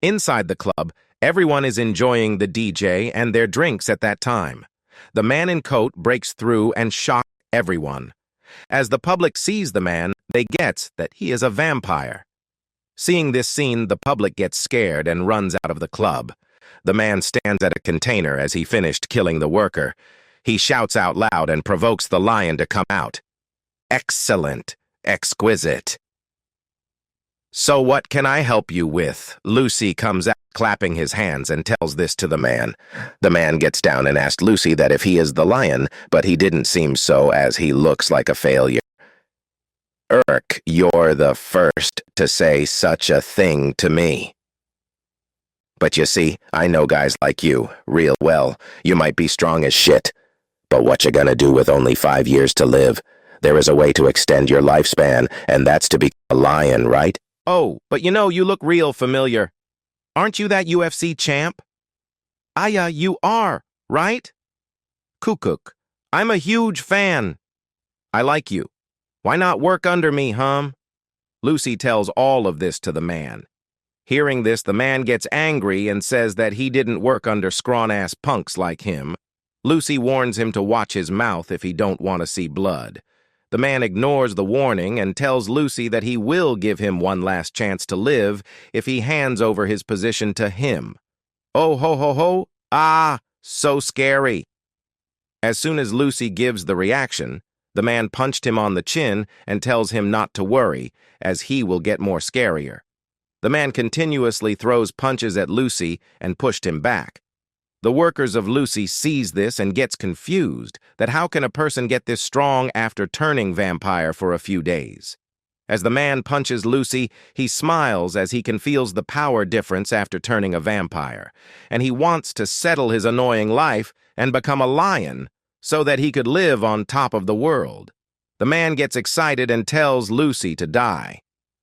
Inside the club, everyone is enjoying the DJ and their drinks at that time. The man in coat breaks through and shocks everyone. As the public sees the man, they guess that he is a vampire. Seeing this scene, the public gets scared and runs out of the club. The man stands at a container as he finished killing the worker. He shouts out loud and provokes the lion to come out. Excellent. Exquisite. So what can I help you with? Lucy comes out, clapping his hands, and tells this to the man. The man gets down and asks Lucy that if he is the lion, but he didn't seem so as he looks like a failure. You're the first to say such a thing to me. But you see, I know guys like you, real well. You might be strong as shit. But what you gonna do with only 5 years to live? There is a way to extend your lifespan, and that's to become a lion, right? Oh, but you look real familiar. Aren't you that UFC champ? You are, right? Kukuk, I'm a huge fan. I like you. Why not work under me, Lucy tells all of this to the man. Hearing this, the man gets angry and says that he didn't work under scrawn-ass punks like him. Lucy warns him to watch his mouth if he don't want to see blood. The man ignores the warning and tells Lucy that he will give him one last chance to live if he hands over his position to him. Oh, ho, ho, ho. Ah, so scary. As soon as Lucy gives the reaction, the man punched him on the chin and tells him not to worry, as he will get more scarier. The man continuously throws punches at Lucy and pushed him back. The workers of Lucy sees this and gets confused that how can a person get this strong after turning vampire for a few days. As the man punches Lucy, he smiles as he can feel the power difference after turning a vampire, and he wants to settle his annoying life and become a lion so that he could live on top of the world. The man gets excited and tells Lucy to die.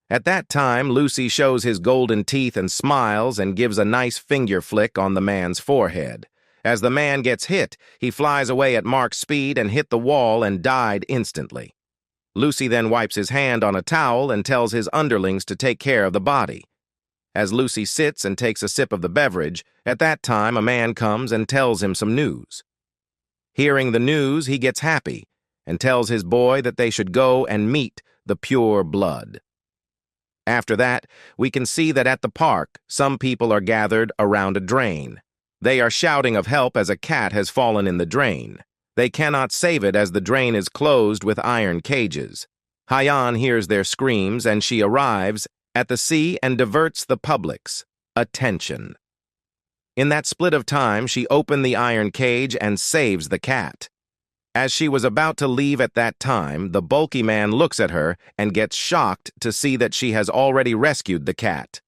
At that time, Lucy shows his golden teeth and smiles and gives a nice finger flick on the man's forehead. As the man gets hit, he flies away at Mark's speed and hit the wall and died instantly. Lucy then wipes his hand on a towel and tells his underlings to take care of the body. As Lucy sits and takes a sip of the beverage, at that time a man comes and tells him some news. Hearing the news, he gets happy and tells his boy that they should go and meet the pure blood. After that, we can see that at the park, some people are gathered around a drain. They are shouting of help as a cat has fallen in the drain. They cannot save it as the drain is closed with iron cages. Hyan hears their screams and she arrives at the sea and diverts the public's attention. In that split of time, she opened the iron cage and saves the cat. As she was about to leave at that time, the bulky man looks at her and gets shocked to see that she has already rescued the cat.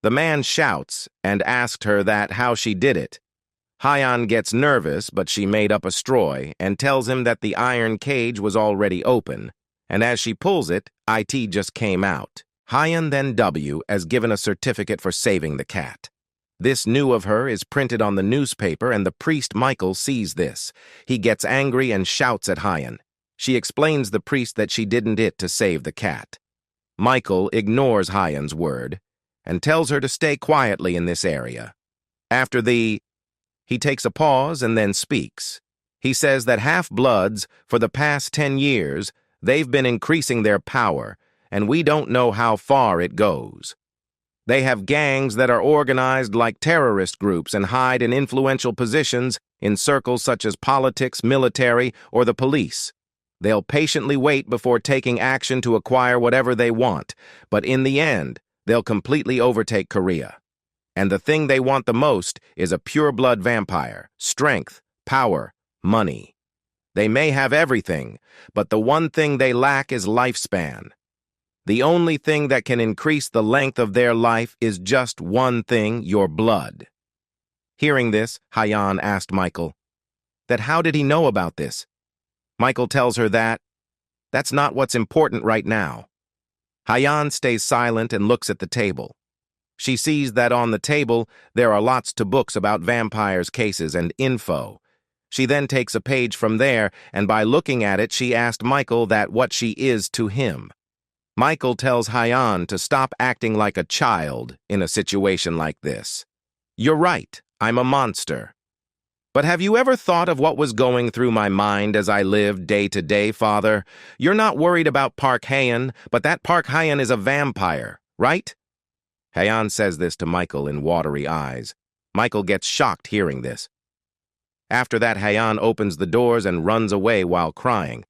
The man shouts and asked her that how she did it. Hyan gets nervous, but she made up a story and tells him that the iron cage was already open, and as she pulls it, it just came out. Hyan then is given a certificate for saving the cat. This new of her is printed on the newspaper and the priest Michael sees this. He gets angry and shouts at Hyan. She explains the priest that she didn't it to save the cat. Michael ignores Hyan's word and tells her to stay quietly in this area. After he takes a pause and then speaks. He says that half-bloods, for the past 10 years, they've been increasing their power, and we don't know how far it goes. They have gangs that are organized like terrorist groups and hide in influential positions in circles such as politics, military, or the police. They'll patiently wait before taking action to acquire whatever they want, but in the end, they'll completely overtake Korea. And the thing they want the most is a pure-blood vampire, strength, power, money. They may have everything, but the one thing they lack is lifespan. The only thing that can increase the length of their life is just one thing, your blood. Hearing this, Hyan asked Michael that how did he know about this? Michael tells her that that's not what's important right now. Hyan stays silent and looks at the table. She sees that on the table there are lots of books about vampires' cases and info. She then takes a page from there, and by looking at it she asked Michael that what she is to him. Michael tells Hyan to stop acting like a child in a situation like this. You're right, I'm a monster. But have you ever thought of what was going through my mind as I lived day to day, Father? You're not worried about Park Hayan, but that Park Hayan is a vampire, right? Hayan says this to Michael in watery eyes. Michael gets shocked hearing this. After that, Hayan opens the doors and runs away while crying.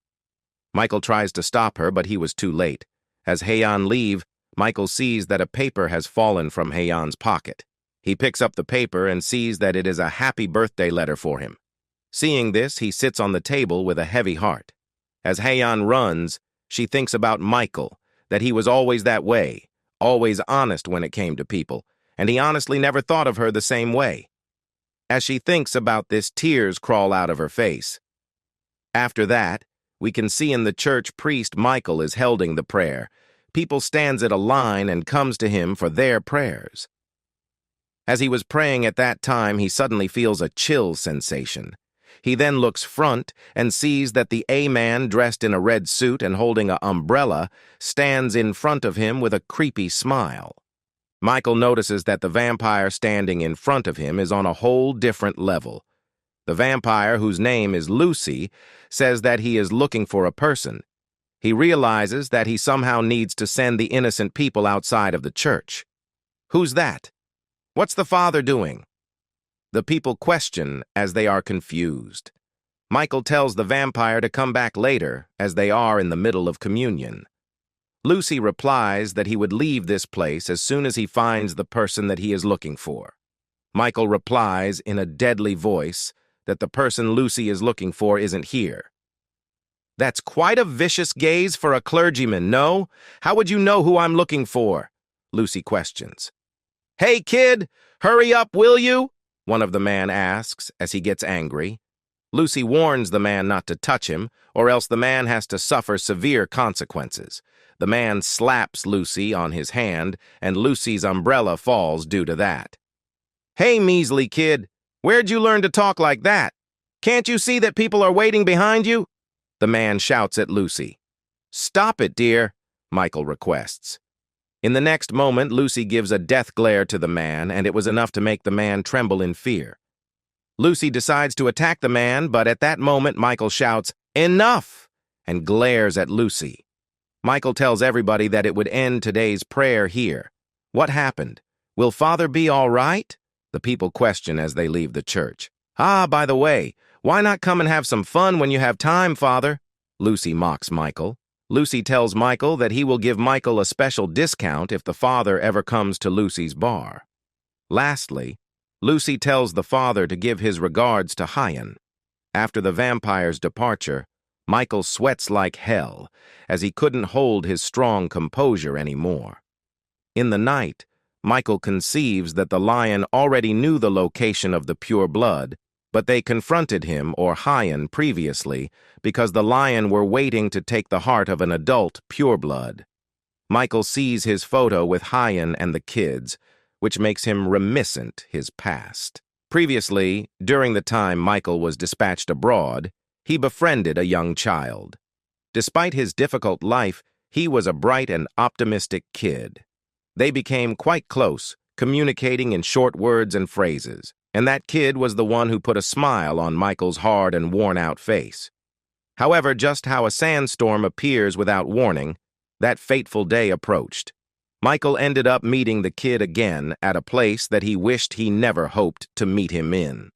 Michael tries to stop her, but he was too late. As Hayan leaves, Michael sees that a paper has fallen from Hayan's pocket. He picks up the paper and sees that it is a happy birthday letter for him. Seeing this, he sits on the table with a heavy heart. As Hayan runs, she thinks about Michael, that he was always that way, always honest when it came to people, and he honestly never thought of her the same way. As she thinks about this, tears crawl out of her face. After that, we can see in the church priest Michael is holding the prayer. People stands at a line and comes to him for their prayers. As he was praying at that time, he suddenly feels a chill sensation. He then looks front and sees that the A-man dressed in a red suit and holding an umbrella stands in front of him with a creepy smile. Michael notices that the vampire standing in front of him is on a whole different level. The vampire, whose name is Lucy, says that he is looking for a person. He realizes that he somehow needs to send the innocent people outside of the church. Who's that? What's the father doing? The people question as they are confused. Michael tells the vampire to come back later, as they are in the middle of communion. Lucy replies that he would leave this place as soon as he finds the person that he is looking for. Michael replies in a deadly voice that the person Lucy is looking for isn't here. That's quite a vicious gaze for a clergyman, no? How would you know who I'm looking for? Lucy questions. Hey, kid, hurry up, will you? One of the men asks as he gets angry. Lucy warns the man not to touch him, or else the man has to suffer severe consequences. The man slaps Lucy on his hand, and Lucy's umbrella falls due to that. Hey, measly kid, where'd you learn to talk like that? Can't you see that people are waiting behind you? The man shouts at Lucy. Stop it, dear, Michael requests. In the next moment, Lucy gives a death glare to the man, and it was enough to make the man tremble in fear. Lucy decides to attack the man, but at that moment, Michael shouts, Enough! And glares at Lucy. Michael tells everybody that it would end today's prayer here. What happened? Will Father be all right? The people question as they leave the church. Ah, by the way, why not come and have some fun when you have time, Father? Lucy mocks Michael. Lucy tells Michael that he will give Michael a special discount if the father ever comes to Lucy's bar. Lastly, Lucy tells the father to give his regards to Hayan. After the vampire's departure, Michael sweats like hell, as he couldn't hold his strong composure anymore. In the night, Michael conceives that the lion already knew the location of the pure blood, but they confronted him, or Hayan, previously because the lion were waiting to take the heart of an adult pureblood. Michael sees his photo with Hayan and the kids, which makes him reminiscent his past. Previously, during the time Michael was dispatched abroad, he befriended a young child. Despite his difficult life, he was a bright and optimistic kid. They became quite close, communicating in short words and phrases, and that kid was the one who put a smile on Michael's hard and worn-out face. However, just how a sandstorm appears without warning, that fateful day approached. Michael ended up meeting the kid again at a place that he wished he never hoped to meet him in.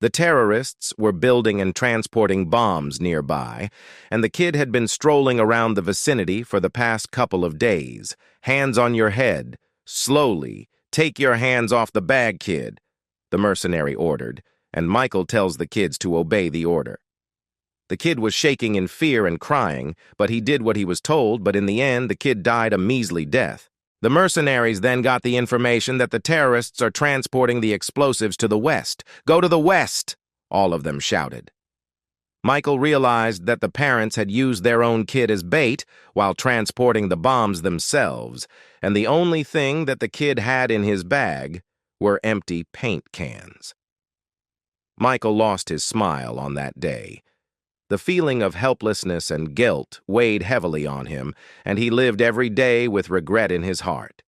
The terrorists were building and transporting bombs nearby, and the kid had been strolling around the vicinity for the past couple of days. Hands on your head. Slowly. Take your hands off the bag, kid, the mercenary ordered, and Michael tells the kids to obey the order. The kid was shaking in fear and crying, but he did what he was told, but in the end, the kid died a measly death. The mercenaries then got the information that the terrorists are transporting the explosives to the west. Go to the west, all of them shouted. Michael realized that the parents had used their own kid as bait while transporting the bombs themselves, and the only thing that the kid had in his bag were empty paint cans. Michael lost his smile on that day. The feeling of helplessness and guilt weighed heavily on him, and he lived every day with regret in his heart.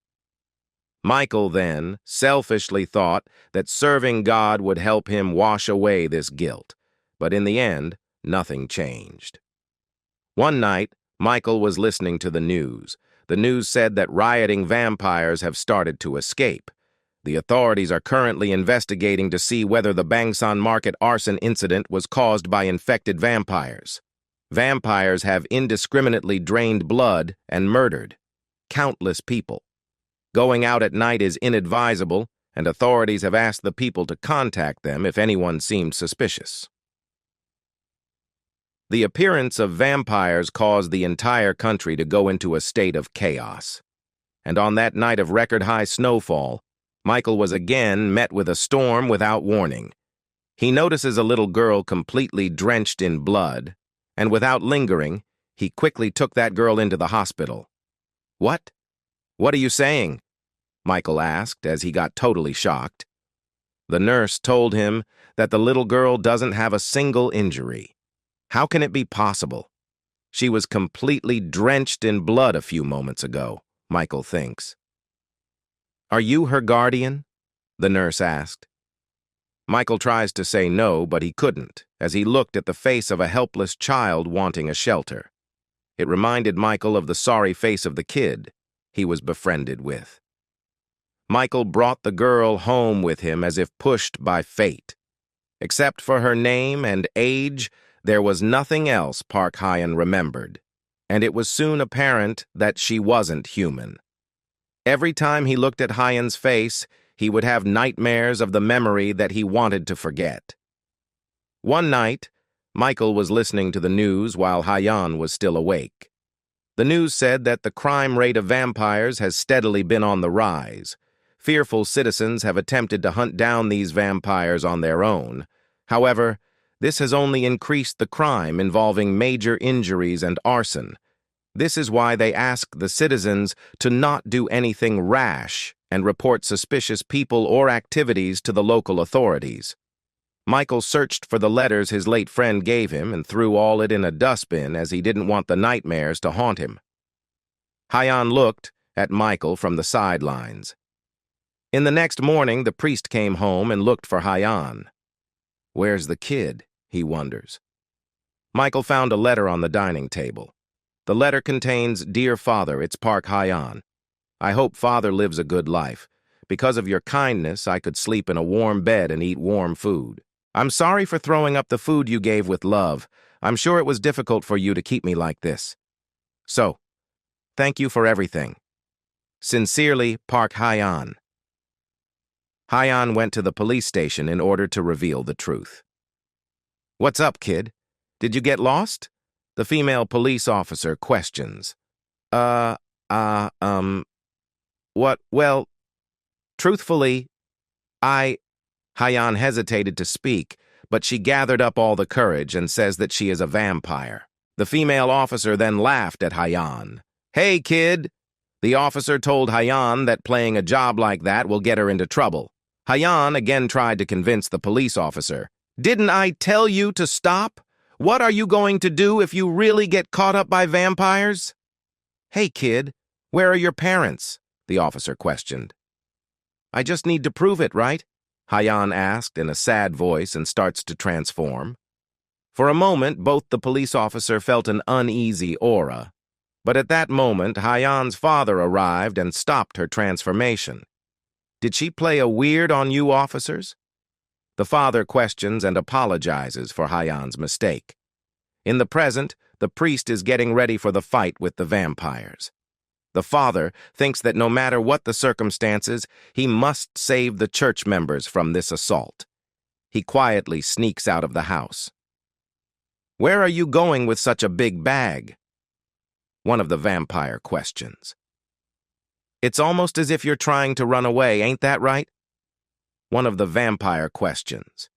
Michael then selfishly thought that serving God would help him wash away this guilt, but in the end, nothing changed. One night, Michael was listening to the news. The news said that rioting vampires have started to escape. The authorities are currently investigating to see whether the Bangsan Market arson incident was caused by infected vampires. Vampires have indiscriminately drained blood and murdered countless people. Going out at night is inadvisable, and authorities have asked the people to contact them if anyone seemed suspicious. The appearance of vampires caused the entire country to go into a state of chaos. And on that night of record-high snowfall, Michael was again met with a storm without warning. He notices a little girl completely drenched in blood, and without lingering, he quickly took that girl into the hospital. "What? What are you saying?" Michael asked as he got totally shocked. The nurse told him that the little girl doesn't have a single injury. How can it be possible? She was completely drenched in blood a few moments ago, Michael thinks. "Are you her guardian?" the nurse asked. Michael tries to say no, but he couldn't, as he looked at the face of a helpless child wanting a shelter. It reminded Michael of the sorry face of the kid he was befriended with. Michael brought the girl home with him as if pushed by fate. Except for her name and age, there was nothing else Park Hyan remembered, and it was soon apparent that she wasn't human. Every time he looked at Hyan's face, he would have nightmares of the memory that he wanted to forget. One night, Michael was listening to the news while Hyan was still awake. The news said that the crime rate of vampires has steadily been on the rise. Fearful citizens have attempted to hunt down these vampires on their own. However, this has only increased the crime involving major injuries and arson. This is why they ask the citizens to not do anything rash and report suspicious people or activities to the local authorities. Michael searched for the letters his late friend gave him and threw all it in a dustbin as he didn't want the nightmares to haunt him. Hyan looked at Michael from the sidelines. In the next morning, the priest came home and looked for Hyan. Where's the kid? He wonders. Michael found a letter on the dining table. The letter contains, "Dear Father, it's Park Hyan. I hope Father lives a good life. Because of your kindness, I could sleep in a warm bed and eat warm food. I'm sorry for throwing up the food you gave with love. I'm sure it was difficult for you to keep me like this. So, thank you for everything. Sincerely, Park Hyan." Hyan went to the police station in order to reveal the truth. "What's up, kid? Did you get lost?" The female police officer questions. What? Well, truthfully, Hyan hesitated to speak, but she gathered up all the courage and says that she is a vampire. The female officer then laughed at Hyan. "Hey, kid!" The officer told Hyan that playing a job like that will get her into trouble. Hyan again tried to convince the police officer. "Didn't I tell you to stop? What are you going to do if you really get caught up by vampires?" "Hey, kid, where are your parents?" the officer questioned. "I just need to prove it, right?" Hyan asked in a sad voice and starts to transform. For a moment, both the police officer felt an uneasy aura. But at that moment, Hyan's father arrived and stopped her transformation. "Did she play a weird on you officers?" The father questions and apologizes for Hyan's mistake. In the present, the priest is getting ready for the fight with the vampires. The father thinks that no matter what the circumstances, he must save the church members from this assault. He quietly sneaks out of the house. "Where are you going with such a big bag?" one of the vampire questions. "It's almost as if you're trying to run away, ain't that right?" one of the vampire questions.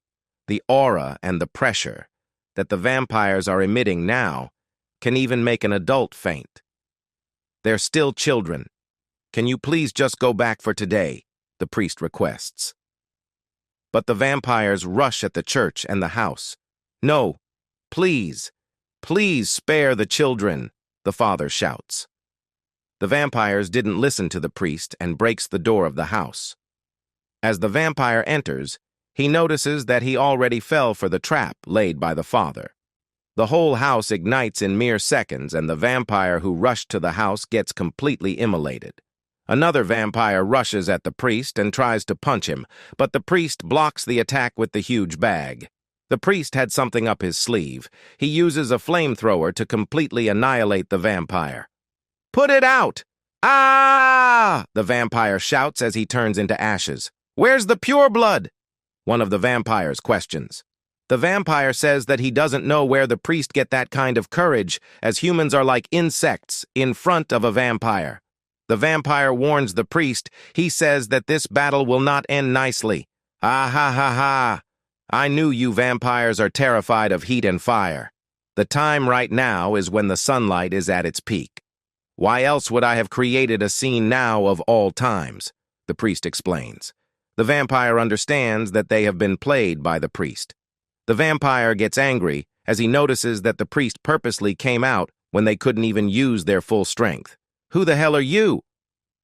The aura and the pressure that the vampires are emitting now can even make an adult faint. "They're still children. Can you please just go back for today?" the priest requests. But the vampires rush at the church and the house. "No, please, Please spare the children, the father shouts. The vampires didn't listen to the priest and breaks the door of the house. As the vampire enters, he notices that he already fell for the trap laid by the father. The whole house ignites in mere seconds, and the vampire who rushed to the house gets completely immolated. Another vampire rushes at the priest and tries to punch him, but the priest blocks the attack with the huge bag. The priest had something up his sleeve. He uses a flamethrower to completely annihilate the vampire. "Put it out! Ah!" the vampire shouts as he turns into ashes. "Where's the pure blood?" One of the vampires questions. The vampire says that he doesn't know where the priest get that kind of courage, as humans are like insects in front of a vampire. The vampire warns the priest. He says that this battle will not end nicely. "Ah ha ha ha! I knew you vampires are terrified of heat and fire. The time right now is when the sunlight is at its peak. Why else would I have created a scene now of all times?" the priest explains. The vampire understands that they have been played by the priest. The vampire gets angry as he notices that the priest purposely came out when they couldn't even use their full strength. "Who the hell are you?"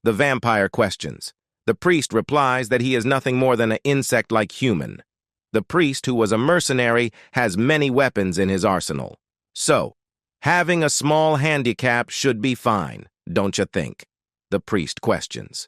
the vampire questions. The priest replies that he is nothing more than an insect-like human. The priest, who was a mercenary, has many weapons in his arsenal. So, having a small handicap should be fine, don't you think? the priest questions.